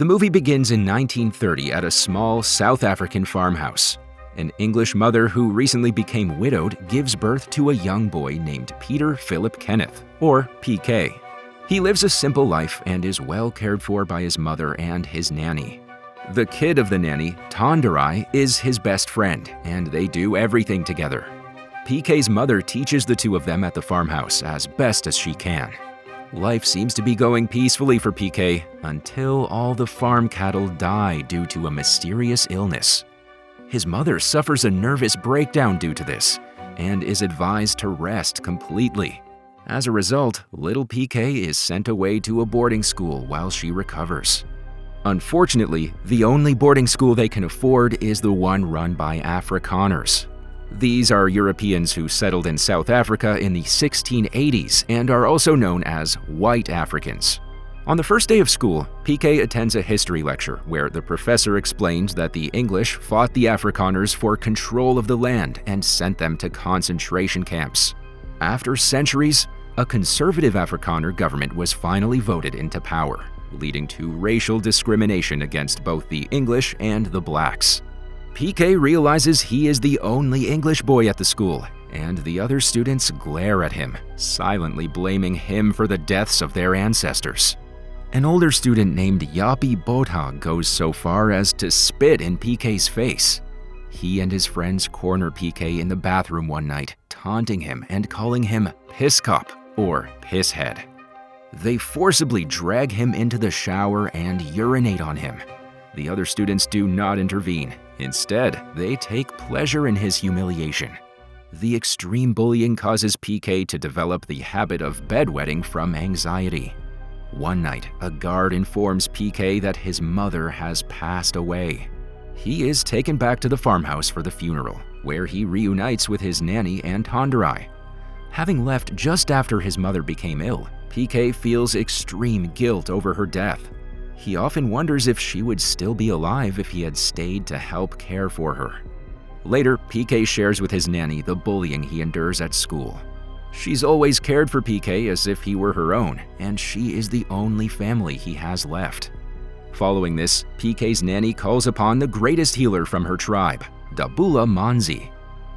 The movie begins in 1930 at a small South African farmhouse. An English mother who recently became widowed gives birth to a young boy named Peter Philip Kenneth, or PK. He lives a simple life and is well cared for by his mother and his nanny. The kid of the nanny, Tonderai, is his best friend, and they do everything together. PK's mother teaches the two of them at the farmhouse as best as she can. Life seems to be going peacefully for PK until all the farm cattle die due to a mysterious illness. His mother suffers a nervous breakdown due to this and is advised to rest completely. As a result, little PK is sent away to a boarding school while she recovers. Unfortunately, the only boarding school they can afford is the one run by Afrikaners. These are Europeans who settled in South Africa in the 1680s and are also known as white Africans. On the first day of school, PK attends a history lecture where the professor explains that the English fought the Afrikaners for control of the land and sent them to concentration camps. After centuries, a conservative Afrikaner government was finally voted into power, leading to racial discrimination against both the English and the blacks. PK realizes he is the only English boy at the school, and the other students glare at him, silently blaming him for the deaths of their ancestors. An older student named Yapi Botha goes so far as to spit in PK's face. He and his friends corner PK in the bathroom one night, taunting him and calling him Pisskop, or Pisshead. They forcibly drag him into the shower and urinate on him. The other students do not intervene. Instead, they take pleasure in his humiliation. The extreme bullying causes PK to develop the habit of bedwetting from anxiety. One night, a guard informs PK that his mother has passed away. He is taken back to the farmhouse for the funeral, where he reunites with his nanny and Tonderai. Having left just after his mother became ill, PK feels extreme guilt over her death. He often wonders if she would still be alive if he had stayed to help care for her. Later, PK shares with his nanny the bullying he endures at school. She's always cared for PK as if he were her own, and she is the only family he has left. Following this, PK's nanny calls upon the greatest healer from her tribe, Dabula Manzi.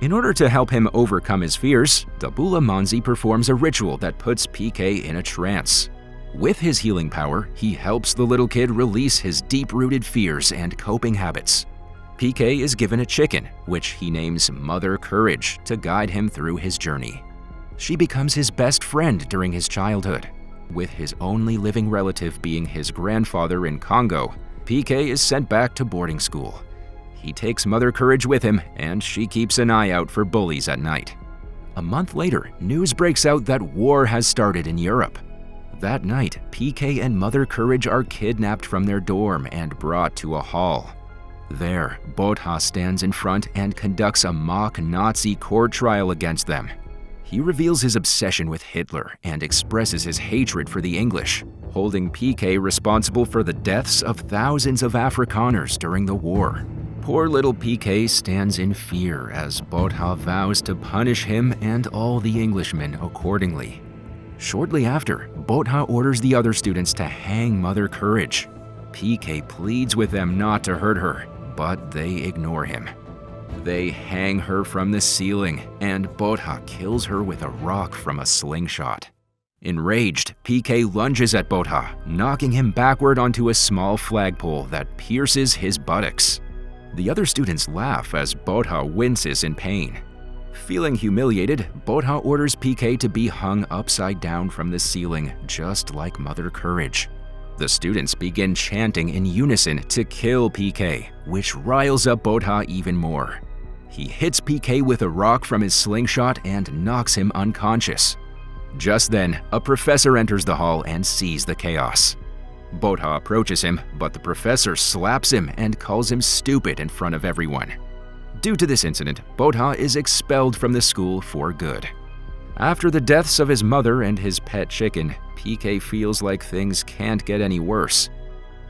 In order to help him overcome his fears, Dabula Manzi performs a ritual that puts PK in a trance. With his healing power, he helps the little kid release his deep-rooted fears and coping habits. PK is given a chicken, which he names Mother Courage, to guide him through his journey. She becomes his best friend during his childhood. With his only living relative being his grandfather in Congo, PK is sent back to boarding school. He takes Mother Courage with him, and she keeps an eye out for bullies at night. A month later, news breaks out that war has started in Europe. That night, PK and Mother Courage are kidnapped from their dorm and brought to a hall. There, Botha stands in front and conducts a mock Nazi court trial against them. He reveals his obsession with Hitler and expresses his hatred for the English, holding PK responsible for the deaths of thousands of Afrikaners during the war. Poor little PK stands in fear as Botha vows to punish him and all the Englishmen accordingly. Shortly after, Botha orders the other students to hang Mother Courage. PK pleads with them not to hurt her, but they ignore him. They hang her from the ceiling, and Botha kills her with a rock from a slingshot. Enraged, PK lunges at Botha, knocking him backward onto a small flagpole that pierces his buttocks. The other students laugh as Botha winces in pain. Feeling humiliated, Botha orders PK to be hung upside down from the ceiling, just like Mother Courage. The students begin chanting in unison to kill PK, which riles up Botha even more. He hits PK with a rock from his slingshot and knocks him unconscious. Just then, a professor enters the hall and sees the chaos. Botha approaches him, but the professor slaps him and calls him stupid in front of everyone. Due to this incident, Botha is expelled from the school for good. After the deaths of his mother and his pet chicken, PK feels like things can't get any worse.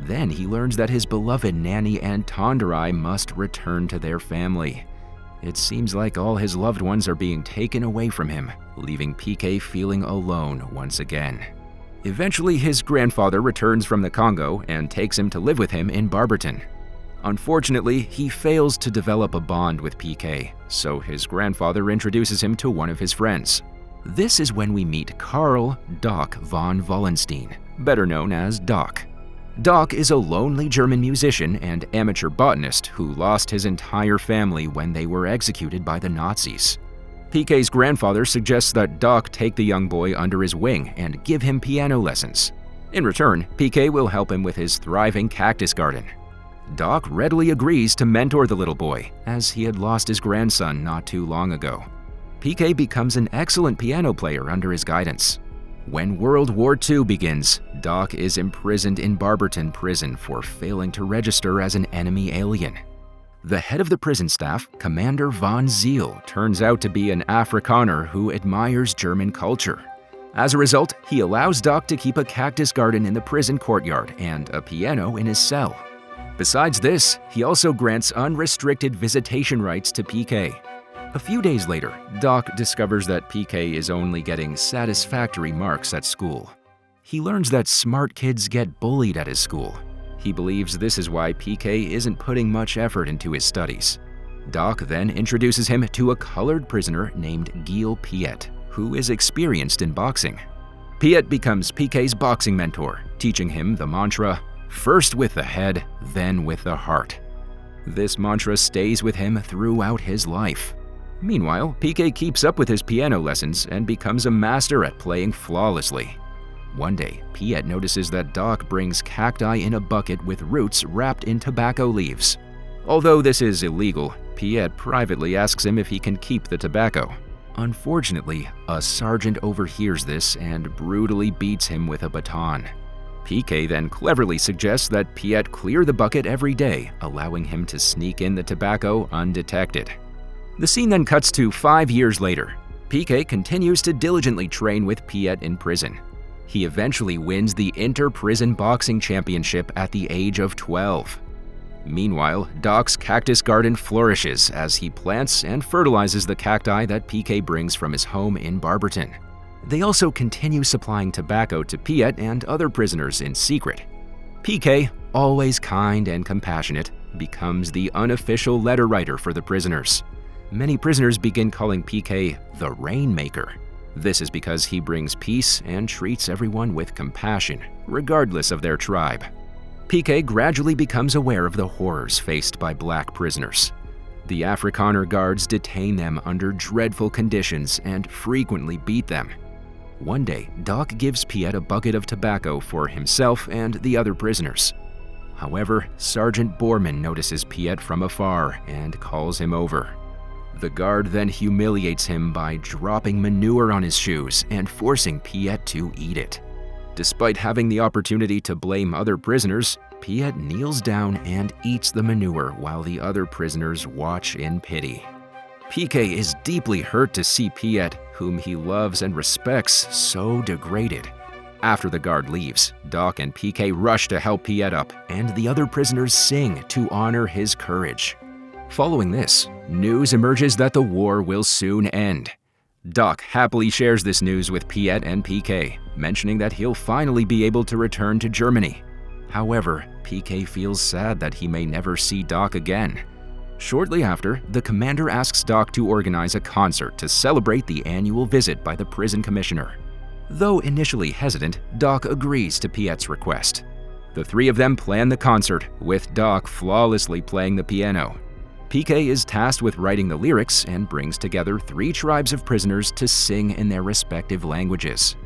Then he learns that his beloved nanny and Tonderai must return to their family. It seems like all his loved ones are being taken away from him, leaving PK feeling alone once again. Eventually, his grandfather returns from the Congo and takes him to live with him in Barberton. Unfortunately, he fails to develop a bond with PK, so his grandfather introduces him to one of his friends. This is when we meet Karl Doc von Wallenstein, better known as Doc. Doc is a lonely German musician and amateur botanist who lost his entire family when they were executed by the Nazis. PK's grandfather suggests that Doc take the young boy under his wing and give him piano lessons. In return, PK will help him with his thriving cactus garden. Doc readily agrees to mentor the little boy, as he had lost his grandson not too long ago. PK becomes an excellent piano player under his guidance. When World War II begins, Doc is imprisoned in Barberton prison for failing to register as an enemy alien. The head of the prison staff, Commander von Geel, turns out to be an Afrikaner who admires German culture. As a result, he allows Doc to keep a cactus garden in the prison courtyard and a piano in his cell. Besides this, he also grants unrestricted visitation rights to PK. A few days later, Doc discovers that PK is only getting satisfactory marks at school. He learns that smart kids get bullied at his school. He believes this is why PK isn't putting much effort into his studies. Doc then introduces him to a colored prisoner named Geel Piet, who is experienced in boxing. Piet becomes PK's boxing mentor, teaching him the mantra, "First with the head, then with the heart." This mantra stays with him throughout his life. Meanwhile, PK keeps up with his piano lessons and becomes a master at playing flawlessly. One day, Piet notices that Doc brings cacti in a bucket with roots wrapped in tobacco leaves. Although this is illegal, Piet privately asks him if he can keep the tobacco. Unfortunately, a sergeant overhears this and brutally beats him with a baton. PK then cleverly suggests that Piet clear the bucket every day, allowing him to sneak in the tobacco undetected. The scene then cuts to 5 years later. PK continues to diligently train with Piet in prison. He eventually wins the Inter-Prison Boxing Championship at the age of 12. Meanwhile, Doc's cactus garden flourishes as he plants and fertilizes the cacti that PK brings from his home in Barberton. They also continue supplying tobacco to Piet and other prisoners in secret. PK, always kind and compassionate, becomes the unofficial letter writer for the prisoners. Many prisoners begin calling PK the Rainmaker. This is because he brings peace and treats everyone with compassion, regardless of their tribe. PK gradually becomes aware of the horrors faced by black prisoners. The Afrikaner guards detain them under dreadful conditions and frequently beat them. One day, Doc gives Piet a bucket of tobacco for himself and the other prisoners. However, Sergeant Bormann notices Piet from afar and calls him over. The guard then humiliates him by dropping manure on his shoes and forcing Piet to eat it. Despite having the opportunity to blame other prisoners, Piet kneels down and eats the manure while the other prisoners watch in pity. PK is deeply hurt to see Piet, whom he loves and respects, so degraded. After the guard leaves, Doc and PK rush to help Piet up, and the other prisoners sing to honor his courage. Following this, news emerges that the war will soon end. Doc happily shares this news with Piet and PK, mentioning that he'll finally be able to return to Germany. However, PK feels sad that he may never see Doc again. Shortly after, the commander asks Doc to organize a concert to celebrate the annual visit by the prison commissioner. Though initially hesitant, Doc agrees to Piet's request. The three of them plan the concert, with Doc flawlessly playing the piano. PK is tasked with writing the lyrics and brings together 3 tribes of prisoners to sing in their respective languages.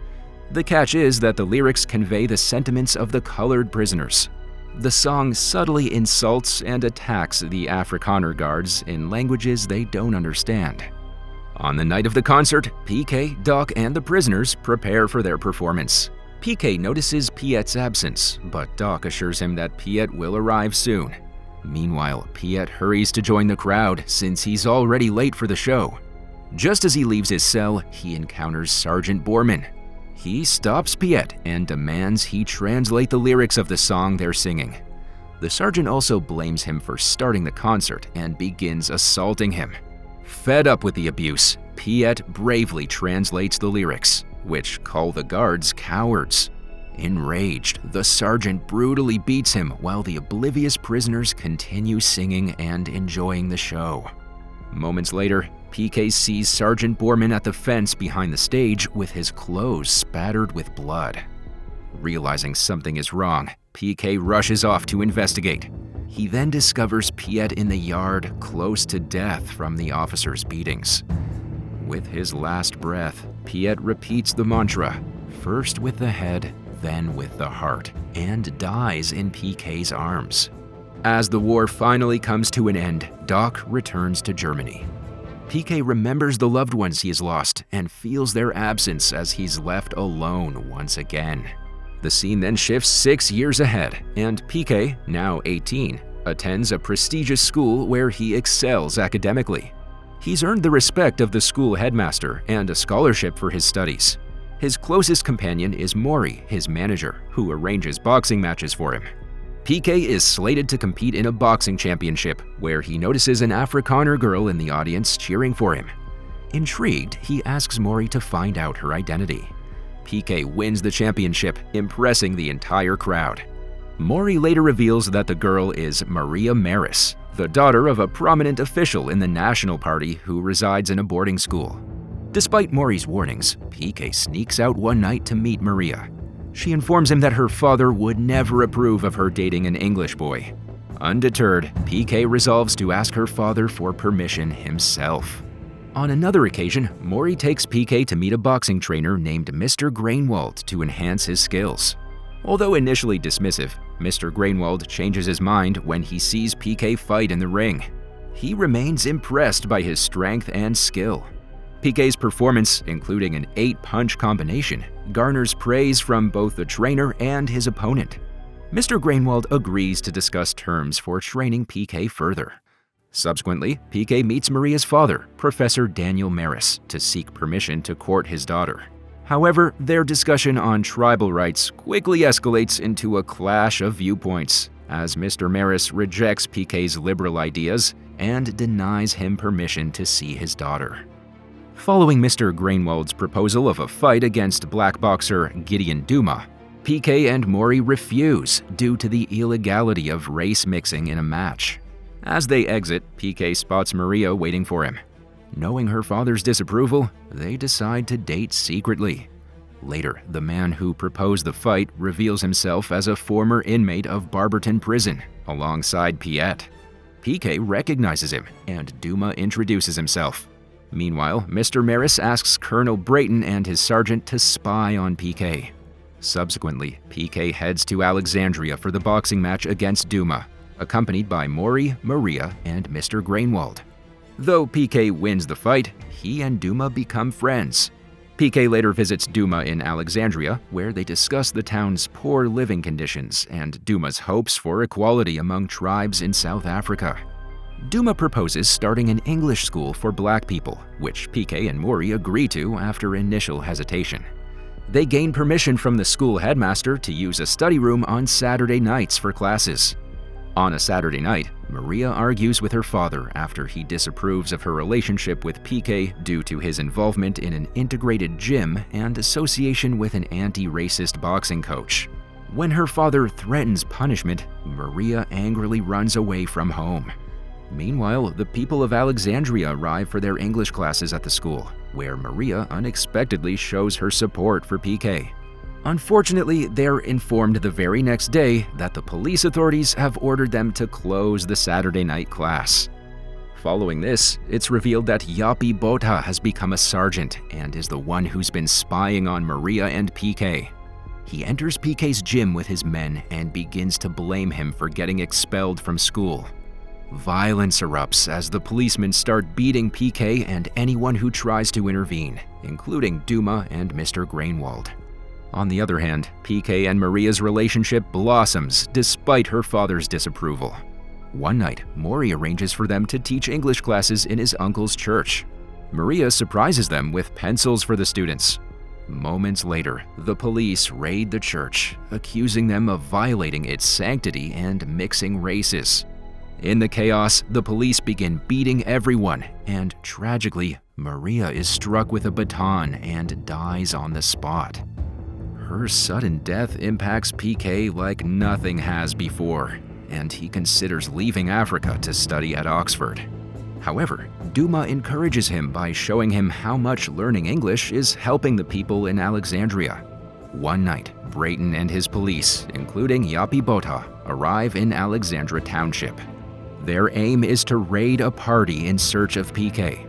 The catch is that the lyrics convey the sentiments of the colored prisoners. The song subtly insults and attacks the Afrikaner guards in languages they don't understand. On the night of the concert, PK, Doc, and the prisoners prepare for their performance. PK notices Piet's absence, but Doc assures him that Piet will arrive soon. Meanwhile, Piet hurries to join the crowd since he's already late for the show. Just as he leaves his cell, he encounters Sergeant Bormann. He stops Piet and demands he translate the lyrics of the song they're singing. The sergeant also blames him for starting the concert and begins assaulting him. Fed up with the abuse, Piet bravely translates the lyrics, which call the guards cowards. Enraged, the sergeant brutally beats him while the oblivious prisoners continue singing and enjoying the show. Moments later, PK sees Sergeant Borman at the fence behind the stage with his clothes spattered with blood. Realizing something is wrong, PK rushes off to investigate. He then discovers Piet in the yard, close to death from the officer's beatings. With his last breath, Piet repeats the mantra, first with the head, then with the heart, and dies in PK's arms. As the war finally comes to an end, Doc returns to Germany. PK remembers the loved ones he has lost and feels their absence as he's left alone once again. The scene then shifts 6 years ahead, and PK, now 18, attends a prestigious school where he excels academically. He's earned the respect of the school headmaster and a scholarship for his studies. His closest companion is Maury, his manager, who arranges boxing matches for him. PK is slated to compete in a boxing championship, where he notices an Afrikaner girl in the audience cheering for him. Intrigued, he asks Maury to find out her identity. PK wins the championship, impressing the entire crowd. Maury later reveals that the girl is Maria Maris, the daughter of a prominent official in the National Party who resides in a boarding school. Despite Maury's warnings, PK sneaks out one night to meet Maria. She informs him that her father would never approve of her dating an English boy. Undeterred, PK resolves to ask her father for permission himself. On another occasion, Maury takes PK to meet a boxing trainer named Mr. Grainwald to enhance his skills. Although initially dismissive, Mr. Grainwald changes his mind when he sees PK fight in the ring. He remains impressed by his strength and skill. PK's performance, including an 8-punch combination, garners praise from both the trainer and his opponent. Mr. Grainwald agrees to discuss terms for training PK further. Subsequently, PK meets Maria's father, Professor Daniel Maris, to seek permission to court his daughter. However, their discussion on tribal rights quickly escalates into a clash of viewpoints, as Mr. Maris rejects PK's liberal ideas and denies him permission to see his daughter. Following Mr. Grainwald's proposal of a fight against black boxer Gideon Duma, PK and Maury refuse due to the illegality of race mixing in a match. As they exit, PK spots Maria waiting for him. Knowing her father's disapproval, they decide to date secretly. Later, the man who proposed the fight reveals himself as a former inmate of Barberton Prison, alongside Piet. PK recognizes him, and Duma introduces himself. Meanwhile, Mr. Maris asks Colonel Brayton and his sergeant to spy on PK. Subsequently, PK heads to Alexandria for the boxing match against Duma, accompanied by Maury, Maria, and Mr. Grainwald. Though PK wins the fight, he and Duma become friends. PK later visits Duma in Alexandria, where they discuss the town's poor living conditions and Duma's hopes for equality among tribes in South Africa. Duma proposes starting an English school for black people, which PK and Maury agree to after initial hesitation. They gain permission from the school headmaster to use a study room on Saturday nights for classes. On a Saturday night, Maria argues with her father after he disapproves of her relationship with PK due to his involvement in an integrated gym and association with an anti-racist boxing coach. When her father threatens punishment, Maria angrily runs away from home. Meanwhile, the people of Alexandria arrive for their English classes at the school, where Maria unexpectedly shows her support for PK. Unfortunately, they're informed the very next day that the police authorities have ordered them to close the Saturday night class. Following this, it's revealed that Yapi Botha has become a sergeant and is the one who's been spying on Maria and PK. He enters PK's gym with his men and begins to blame him for getting expelled from school. Violence erupts as the policemen start beating PK and anyone who tries to intervene, including Duma and Mr. Grainwald. On the other hand, PK and Maria's relationship blossoms despite her father's disapproval. One night, Maury arranges for them to teach English classes in his uncle's church. Maria surprises them with pencils for the students. Moments later, the police raid the church, accusing them of violating its sanctity and mixing races. In the chaos, the police begin beating everyone, and tragically, Maria is struck with a baton and dies on the spot. Her sudden death impacts PK like nothing has before, and he considers leaving Africa to study at Oxford. However, Duma encourages him by showing him how much learning English is helping the people in Alexandria. One night, Brayton and his police, including Yapi Botha, arrive in Alexandra Township. Their aim is to raid a party in search of PK.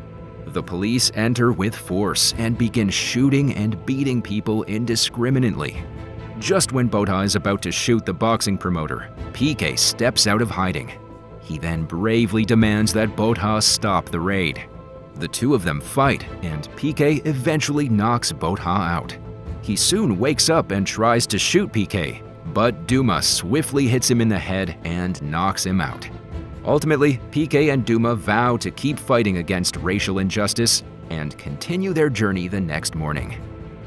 The police enter with force and begin shooting and beating people indiscriminately. Just when Botha is about to shoot the boxing promoter, PK steps out of hiding. He then bravely demands that Botha stop the raid. The two of them fight, and PK eventually knocks Botha out. He soon wakes up and tries to shoot PK, but Duma swiftly hits him in the head and knocks him out. Ultimately, PK and Duma vow to keep fighting against racial injustice and continue their journey the next morning.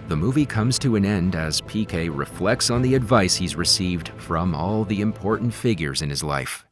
The movie comes to an end as PK reflects on the advice he's received from all the important figures in his life.